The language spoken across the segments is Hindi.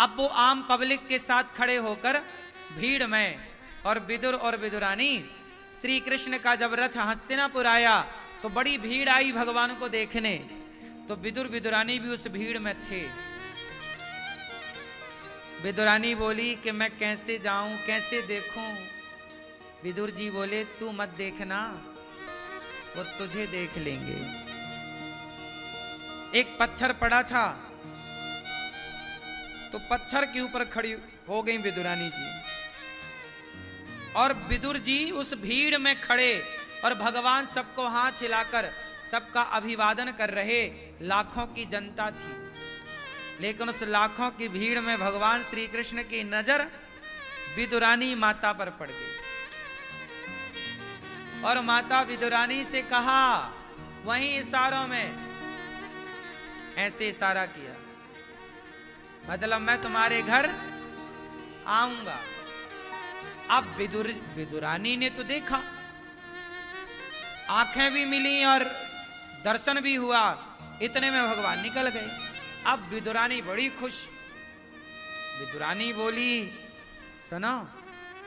अब वो आम पब्लिक के साथ खड़े होकर भीड़ में, और विदुर और विदुरानी श्री कृष्ण का जब रथ हस्तिनापुर आया तो बड़ी भीड़ आई भगवान को देखने, तो विदुर विदुरानी भी उस भीड़ में थे। विदुरानी बोली कि मैं कैसे जाऊं, कैसे देखूं? विदुर जी बोले तू मत देखना, वो तुझे देख लेंगे। एक पत्थर पड़ा था, तो पत्थर के ऊपर खड़ी हो गई विदुरानी जी, और विदुर जी उस भीड़ में खड़े, और भगवान सबको हाथ हिलाकर सबका अभिवादन कर रहे। लाखों की जनता थी, लेकिन उस लाखों की भीड़ में भगवान श्री कृष्ण की नजर विदुरानी माता पर पड़ गई, और माता विदुरानी से कहा, वहीं इशारों में ऐसे इशारा किया, मतलब मैं तुम्हारे घर आऊंगा। अब विदुरानी ने तो देखा, आंखें भी मिली और दर्शन भी हुआ, इतने में भगवान निकल गए। अब विदुरानी बड़ी खुश। विदुरानी बोली, सुनो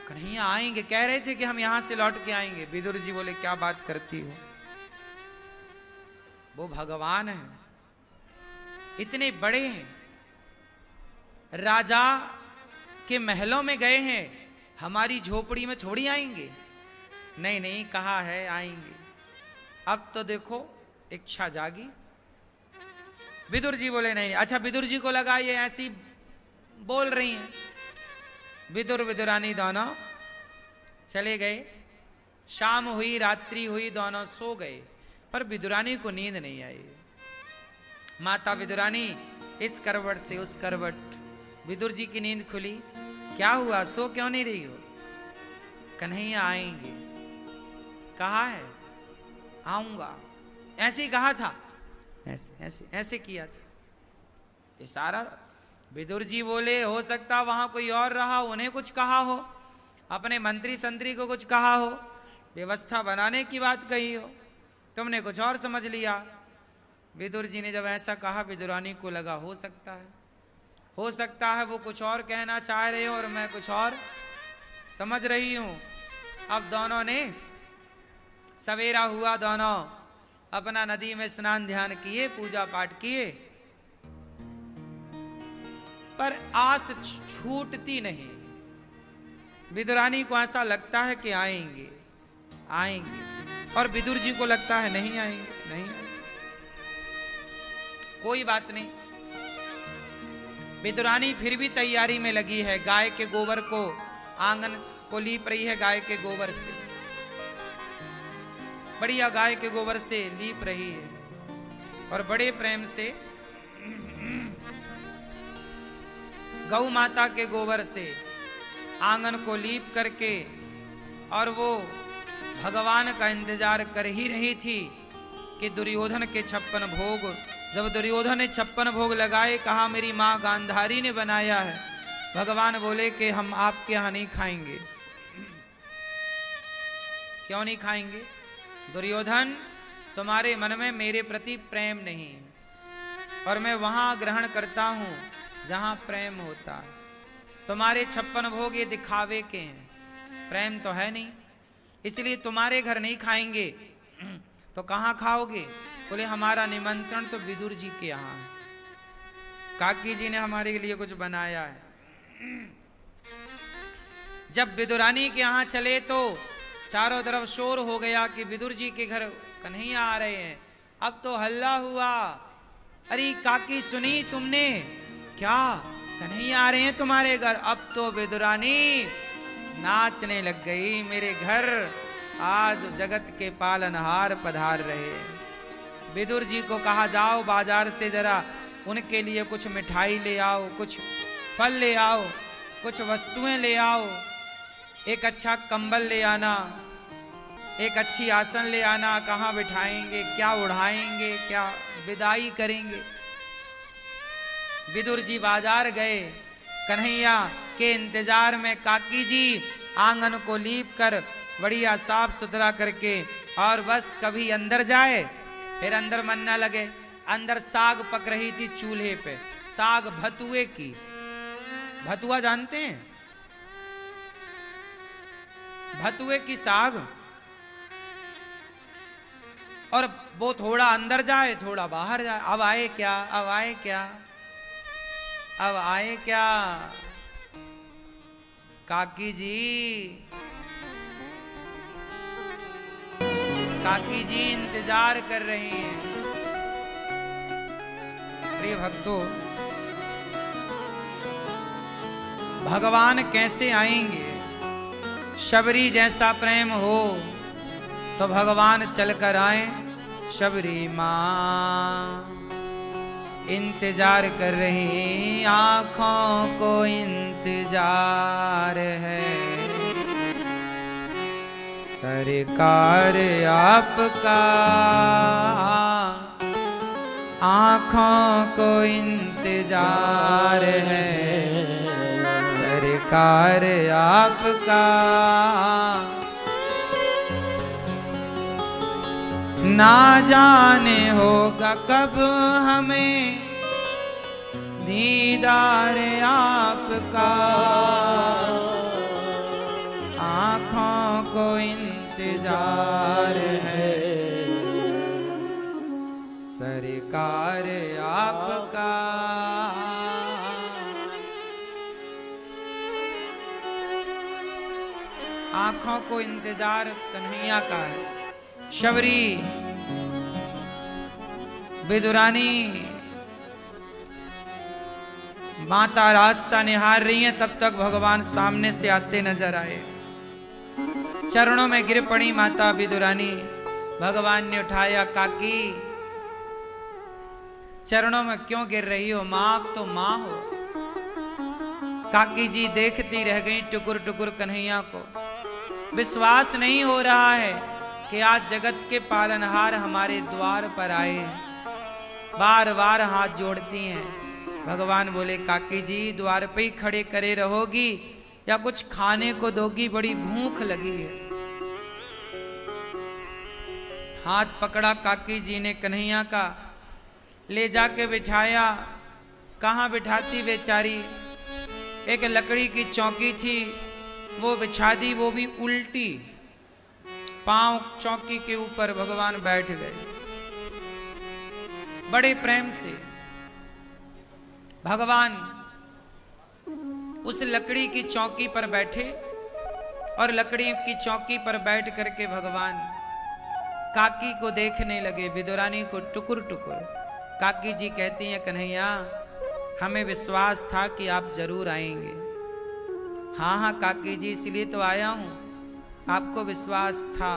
कन्हैया आएंगे, कह रहे थे कि हम यहां से लौट के आएंगे। विदुर जी बोले, क्या बात करती हो, वो भगवान है, इतने बड़े हैं, राजा के महलों में गए हैं, हमारी झोपड़ी में थोड़ी आएंगे। नहीं नहीं, कहा है आएंगे। अब तो देखो इच्छा जागी। विदुर जी बोले नहीं। अच्छा, विदुर जी को लगा ये ऐसी बोल रही हैं। विदुर विदुरानी दोनों चले गए। शाम हुई, रात्रि हुई, दोनों सो गए, पर विदुरानी को नींद नहीं आई। माता विदुरानी इस करवट से उस करवट, विदुर जी की नींद खुली। क्या हुआ, सो क्यों नहीं रही हो? कन्हैया आएंगे, कहा है आऊंगा, ऐसे ही कहा था, ऐसे ऐसे ऐसे किया था इशारा। विदुर जी बोले, हो सकता वहां कोई और रहा, उन्हें कुछ कहा हो, अपने मंत्री संतरी को कुछ कहा हो, व्यवस्था बनाने की बात कही हो, तुमने कुछ और समझ लिया। विदुर जी ने जब ऐसा कहा, विदुरानी को लगा हो सकता है वो कुछ और कहना चाह रहे हो और मैं कुछ और समझ रही हूं। अब दोनों ने, सवेरा हुआ, दोनों अपना नदी में स्नान ध्यान किए, पूजा पाठ किए, पर आस छूटती नहीं। विदुरानी को ऐसा लगता है कि आएंगे आएंगे, और विदुर जी को लगता है नहीं आएंगे नहीं आएंगे। कोई बात नहीं, विदुरानी फिर भी तैयारी में लगी है। गाय के गोबर को, आंगन को लीप रही है, गाय के गोबर से, बढ़िया गाय के गोबर से लीप रही है, और बड़े प्रेम से गौ माता के गोबर से आंगन को लीप करके, और वो भगवान का इंतजार कर ही रही थी कि दुर्योधन के 56 भोग, जब दुर्योधन ने 56 भोग लगाए, कहा मेरी मां गांधारी ने बनाया है। भगवान बोले कि हम आपके यहां नहीं खाएंगे। क्यों नहीं खाएंगे? दुर्योधन, तुम्हारे मन में मेरे प्रति प्रेम नहीं, और मैं वहां ग्रहण करता हूं जहां प्रेम होता है। तुम्हारे 56 भोग ये दिखावे के हैं, प्रेम तो है नहीं, इसलिए तुम्हारे घर नहीं खाएंगे। तो कहां खाओगे? बोले हमारा निमंत्रण तो विदुर जी के यहाँ है, काकी जी ने हमारे लिए कुछ बनाया है। जब विदुरानी के यहाँ चले तो चारों तरफ शोर हो गया कि विदुर जी के घर कन्हैया आ रहे हैं। अब तो हल्ला हुआ, अरे काकी सुनी तुमने क्या, कन्हैया आ रहे हैं तुम्हारे घर। अब तो विदुरानी नाचने लग गई, मेरे घर आज जगत के पालनहार पधार रहे हैं। विदुर जी को कहा, जाओ बाजार से जरा उनके लिए कुछ मिठाई ले आओ, कुछ फल ले आओ, कुछ वस्तुएं ले आओ, एक अच्छा कंबल ले आना, एक अच्छी आसन ले आना, कहाँ बिठाएंगे, क्या उड़ाएंगे, क्या विदाई करेंगे। विदुर जी बाजार गए, कन्हैया के इंतजार में काकी जी आंगन को लीप कर बढ़िया साफ सुथरा करके, और बस कभी अंदर जाए फिर अंदर मन न लगे। अंदर साग पक रही थी चूल्हे पे, साग भतुए की, भतुआ जानते हैं? भतुए की साग। और वो थोड़ा अंदर जाए थोड़ा बाहर जाए। अब आए क्या, अब आए क्या, अब आए क्या? काकी जी, काकी जी इंतजार कर रही हैं। प्रिय भक्तों, भगवान कैसे आएंगे? शबरी जैसा प्रेम हो तो भगवान चलकर आए। शबरी माँ इंतजार कर रही, आंखों को इंतजार है। सरकार आपका, आंखों को इंतजार है। सरकार आपका, ना जाने होगा कब हमें दीदार आपका। आँखों को इंतजार है। सरकार आपका। आँखों को इंतजार कन्हैया का है। शबरी विदुरानी माता रास्ता निहार रही हैं, तब तक भगवान सामने से आते नजर आए। चरणों में गिर पड़ी माता विदुरानी। भगवान ने उठाया, काकी चरणों में क्यों गिर रही हो मां, आप तो मां हो। काकी जी देखती रह गई टुकुर टुकुर कन्हैया को। विश्वास नहीं हो रहा है कि आज जगत के पालनहार हमारे द्वार पर आए हैं। बार बार हाथ जोड़ती हैं। भगवान बोले, काकी जी द्वार पे ही खड़े करे रहोगी या कुछ खाने को दोगी? बड़ी भूख लगी है। हाथ पकड़ा काकी जी ने कन्हैया का, ले जाके बिठाया। कहाँ बिठाती बेचारी? एक लकड़ी की चौकी थी, वो बिछा दी, वो भी उल्टी। पांव चौकी के ऊपर भगवान बैठ गए। बड़े प्रेम से भगवान उस लकड़ी की चौकी पर बैठे और लकड़ी की चौकी पर बैठ करके भगवान काकी को देखने लगे, विदुरानी को टुकुर टुकुर। काकी जी कहती हैं, कन्हैया हमें विश्वास था कि आप जरूर आएंगे। हाँ हाँ काकी जी, इसलिए तो आया हूं, आपको विश्वास था।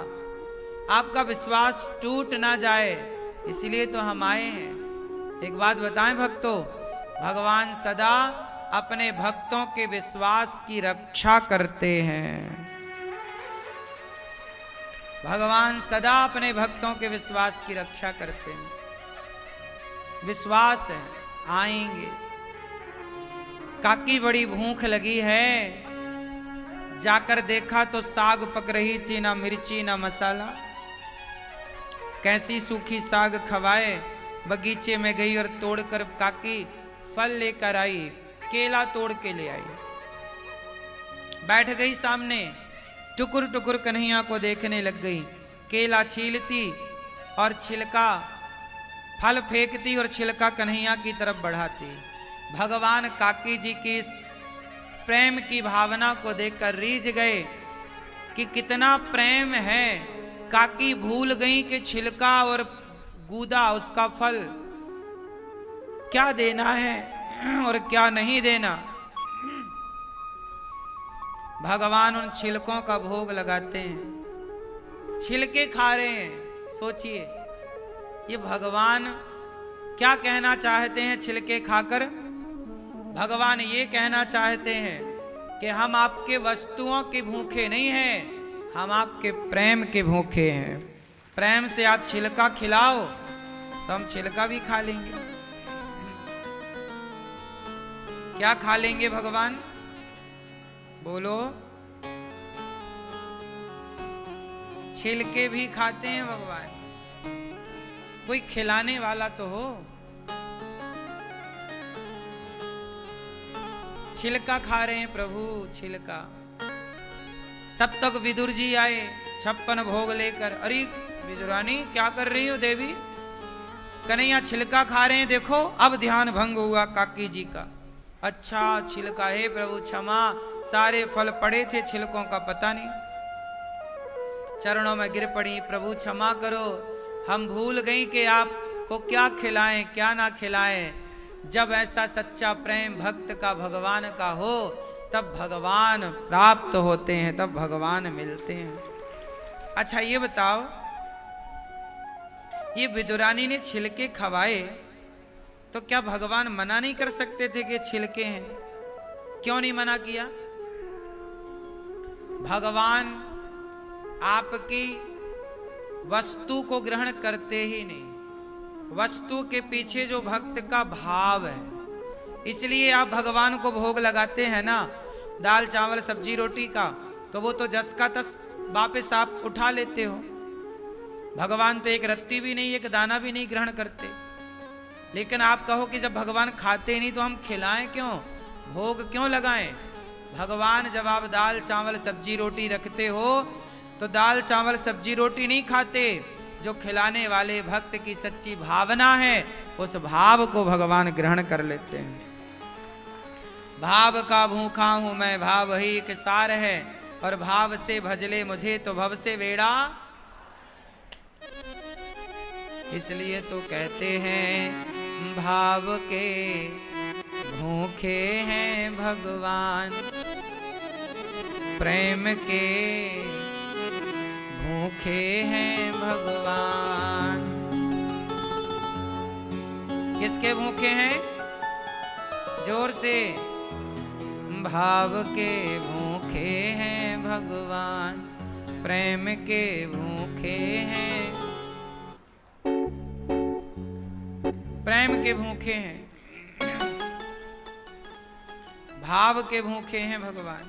आपका विश्वास टूट ना जाए इसलिए तो हम आए हैं। एक बात बताएं भक्तों, भगवान सदा अपने भक्तों के विश्वास की रक्षा करते हैं। भगवान सदा अपने भक्तों के विश्वास की रक्षा करते हैं। विश्वास है आएंगे। काकी बड़ी भूख लगी है। जाकर देखा तो साग पक रही थी, ना मिर्ची ना मसाला। कैसी सूखी साग खवाए। बगीचे में गई और तोड़कर काकी फल लेकर आई। केला तोड़ के ले आई, बैठ गई सामने, टुकुर टुकुर कन्हैया को देखने लग गई। केला छीलती और छिलका, फल फेंकती और छिलका कन्हैया की तरफ बढ़ाती। भगवान काकी जी की इस प्रेम की भावना को देखकर रीझ गए कि कितना प्रेम है। काकी भूल गई कि छिलका और गूदा, उसका फल क्या देना है और क्या नहीं देना। भगवान उन छिलकों का भोग लगाते हैं, छिलके खा रहे हैं। सोचिए ये भगवान क्या कहना चाहते हैं छिलके खाकर? भगवान ये कहना चाहते हैं कि हम आपके वस्तुओं के भूखे नहीं हैं, हम आपके प्रेम के भूखे हैं। प्रेम से आप छिलका खिलाओ तो हम छिलका भी खा लेंगे। क्या खा लेंगे भगवान? बोलो। छिलके भी खाते हैं भगवान। कोई खिलाने वाला तो हो। छिलका खा रहे हैं प्रभु, छिलका। तब तक विदुर जी आए 56 भोग लेकर। अरे विदुरानी क्या कर रही हो देवी? कन्हैया छिलका खा रहे हैं, देखो। अब ध्यान भंग हुआ काकी जी का। अच्छा छिलका है प्रभु, क्षमा, सारे फल पड़े थे, छिलकों का पता नहीं। चरणों में गिर पड़ी, प्रभु क्षमा करो, हम भूल गई कि आपको क्या खिलाएं क्या ना खिलाएं। जब ऐसा सच्चा प्रेम भक्त का भगवान का हो तब भगवान प्राप्त होते हैं, तब भगवान मिलते हैं। अच्छा ये बताओ, ये विदुरानी ने छिलके खवाए तो क्या भगवान मना नहीं कर सकते थे कि छिलके हैं? क्यों नहीं मना किया? भगवान आपकी वस्तु को ग्रहण करते ही नहीं, वस्तु के पीछे जो भक्त का भाव है, इसलिए आप भगवान को भोग लगाते हैं ना, दाल चावल सब्जी रोटी का, तो वो तो जस का तस वापस आप उठा लेते हो। भगवान तो एक रत्ती भी नहीं, एक दाना भी नहीं ग्रहण करते। लेकिन आप कहो कि जब भगवान खाते नहीं तो हम खिलाएं क्यों, भोग क्यों लगाएं? भगवान जब आप दाल चावल सब्जी रोटी रखते हो तो दाल चावल सब्जी रोटी नहीं खाते, जो खिलाने वाले भक्त की सच्ची भावना है उस भाव को भगवान ग्रहण कर लेते हैं। भाव का भूखा हूं मैं, भाव ही एक सार है, और भाव से भजले मुझे तो भव से वेड़ा। इसलिए तो कहते हैं भाव के भूखे हैं भगवान, प्रेम के भूखे हैं भगवान। किसके भूखे हैं? जोर से। भाव के भूखे हैं भगवान, प्रेम के भूखे हैं, प्रेम के भूखे हैं, भाव के भूखे हैं भगवान।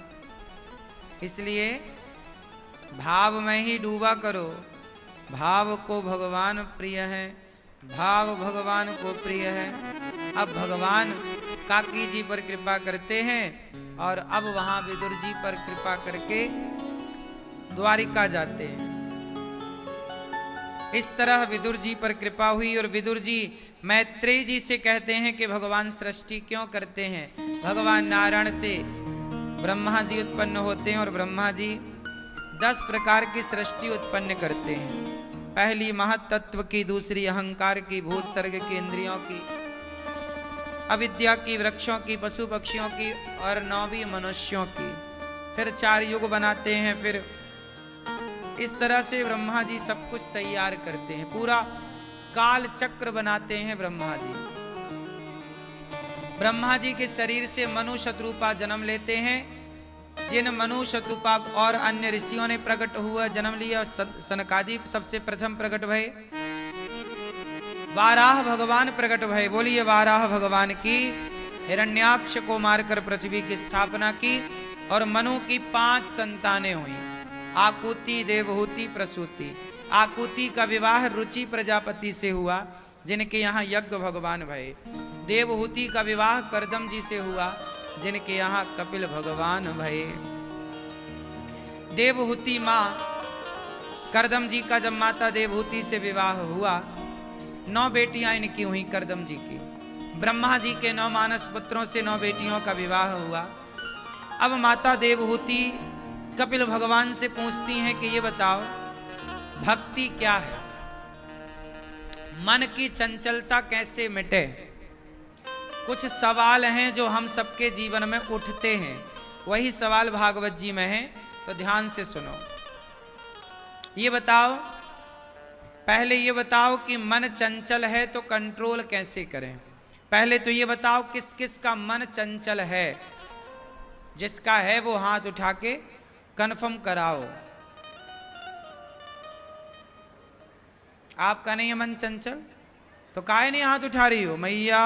इसलिए भाव में ही डूबा करो। भाव को भगवान प्रिय है, भाव भगवान को प्रिय है। अब भगवान काकी जी पर कृपा करते हैं और अब वहां विदुर जी पर कृपा करके द्वारिका जाते हैं। इस तरह विदुर जी पर कृपा हुई और विदुर जी मैत्रेय जी से कहते हैं कि भगवान सृष्टि क्यों करते हैं? भगवान नारायण से ब्रह्मा जी उत्पन्न होते हैं और ब्रह्मा जी 10 प्रकार की सृष्टि उत्पन्न करते हैं। पहली महत्त्व की, दूसरी अहंकार की, भूत सर्ग की, इंद्रियों की, अविद्या की, वृक्षों की, पशु पक्षियों की और 9वीं मनुष्यों की। फिर 4 युग बनाते हैं। फिर इस तरह से ब्रह्मा जी सब कुछ तैयार करते हैं, पूरा काल चक्र बनाते हैं ब्रह्मा जी। ब्रह्मा जी के शरीर से मनु शत्रुपा जन्म लेते हैं। जिन मनु शत्रुपा और अन्य ऋषियों ने प्रकट हुआ जन्म लिया, सनकादि सबसे प्रथम प्रकट भय, वाराह भगवान प्रकट भय। बोलिए वाराह भगवान की। हिरण्याक्ष को मारकर पृथ्वी की स्थापना की और मनु की 5 संतानें हुई, आकुति, देवहूति, प्रसूति। आकुति का विवाह रुचि प्रजापति से हुआ, जिनके यहाँ यज्ञ भगवान भये। देवहूति का विवाह करदम जी से हुआ, जिनके यहाँ कपिल भगवान भये। देवहूति माँ करदम जी का जब माता देवहूति से विवाह हुआ, 9 बेटियां इनकी हुई करदम जी की। ब्रह्मा जी के 9 मानस पुत्रों से 9 बेटियों का विवाह हुआ। अब माता देवहूति कपिल भगवान से पूछती हैं कि ये बताओ भक्ति क्या है, मन की चंचलता कैसे मिटे। कुछ सवाल हैं जो हम सबके जीवन में उठते हैं, वही सवाल भागवत जी में है, तो ध्यान से सुनो। ये बताओ, पहले ये बताओ कि मन चंचल है तो कंट्रोल कैसे करें। पहले तो ये बताओ किस किस का मन चंचल है, जिसका है वो हाथ उठा के कन्फर्म कराओ। आपका नहीं है मन चंचल तो काहे नहीं हाथ उठा रही हो? मैया